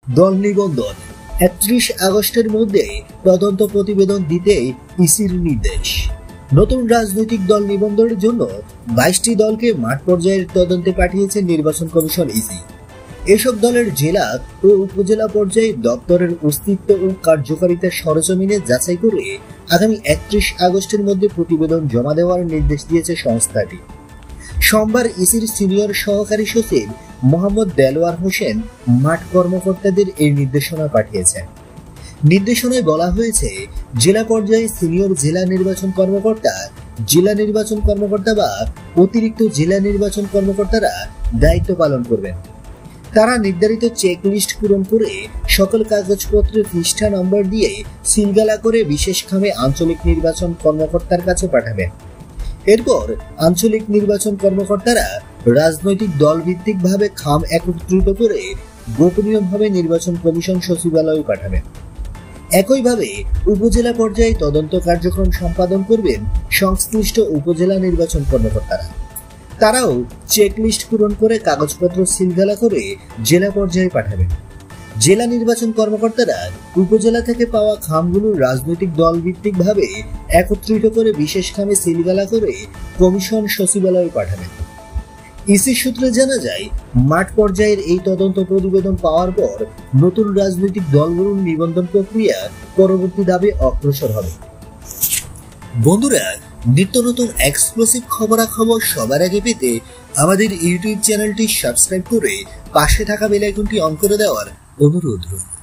দল নিবন্ধন ৩১ আগস্টের মধ্যে তদন্ত প্রতিবেদন দিতে ইসির নির্দেশ। নতুন রাজনৈতিক দল নিবন্ধনের জন্য ২২টি দলকে মাঠ পর্যায়ের তদন্তে পাঠিয়েছে নির্বাচন কমিশন ইসি। এসব দলের জেলা ও উপজেলা পর্যায়ে দপ্তরের অস্তিত্ব ও কার্যকারিতা সরেজমিনে যাচাই করে আগামী ৩১ আগস্টের মধ্যে প্রতিবেদন জমা দেওয়ার নির্দেশ দিয়েছে সংস্থাটি। সোমবার ইসির সিনিয়র সহকারী সচিব মোহাম্মদ দেলোয়ার হোসেন মাঠ কর্মকর্তাদের এই নির্দেশনা পাঠিয়েছেন। নির্দেশনায় বলা হয়েছে, জেলা পর্যায়ে সিনিয়র জেলা নির্বাচন কর্মকর্তা, জেলা নির্বাচন কর্মকর্তা বা অতিরিক্ত জেলা নির্বাচন কর্মকর্তারা দায়িত্ব পালন করবেন। তারা নির্ধারিত চেকলিস্ট পূরণ করে সকল কাগজপত্রে পৃষ্ঠা নম্বর দিয়ে সিলগালা করে বিশেষ খামে আঞ্চলিক নির্বাচন কর্মকর্তার কাছে পাঠাবেন। এরপর আঞ্চলিক নির্বাচন কর্মকর্তারা রাজনৈতিক দল ভিত্তিকভাবে খাম একত্রিত করে গোপনীয়ভাবে নির্বাচন কমিশন সচিবালয়ে পাঠাবেন। একইভাবে উপজেলা পর্যায়ে তদন্ত কার্যক্রম সম্পাদন করবেন সংশ্লিষ্ট উপজেলা নির্বাচন কর্মকর্তারা। তারাও চেকলিস্ট পূরণ করে কাগজপত্র সিলগালা করে জেলা পর্যায়ে পাঠাবেন। জেলা নির্বাচন কর্মকর্তারা উপজেলা থেকে পাওয়া খামগুলো রাজনৈতিক দল ভিত্তিকভাবে একত্রিত করে বিশেষ খামে সিলগালা করে কমিশন সচিবালয়ে পাঠাবেন। ইসি সূত্রে জানা যায়, মাঠ পর্যায়ের এই তদন্ত প্রতিবেদন পাওয়ার পর নতুন রাজনৈতিক দলগুলোর নিবন্ধন প্রক্রিয়া পরবর্তী ধাপে অগ্রসর হবে। বন্ধুরা, নিত্য নতুন এক্সক্লুসিভ খবরাখবর সবার আগে পেতে আমাদের ইউটিউব চ্যানেলটি সাবস্ক্রাইব করে পাশে থাকা বেল আইকনটি অন করে দেওয়ার অনুরোধ রইল।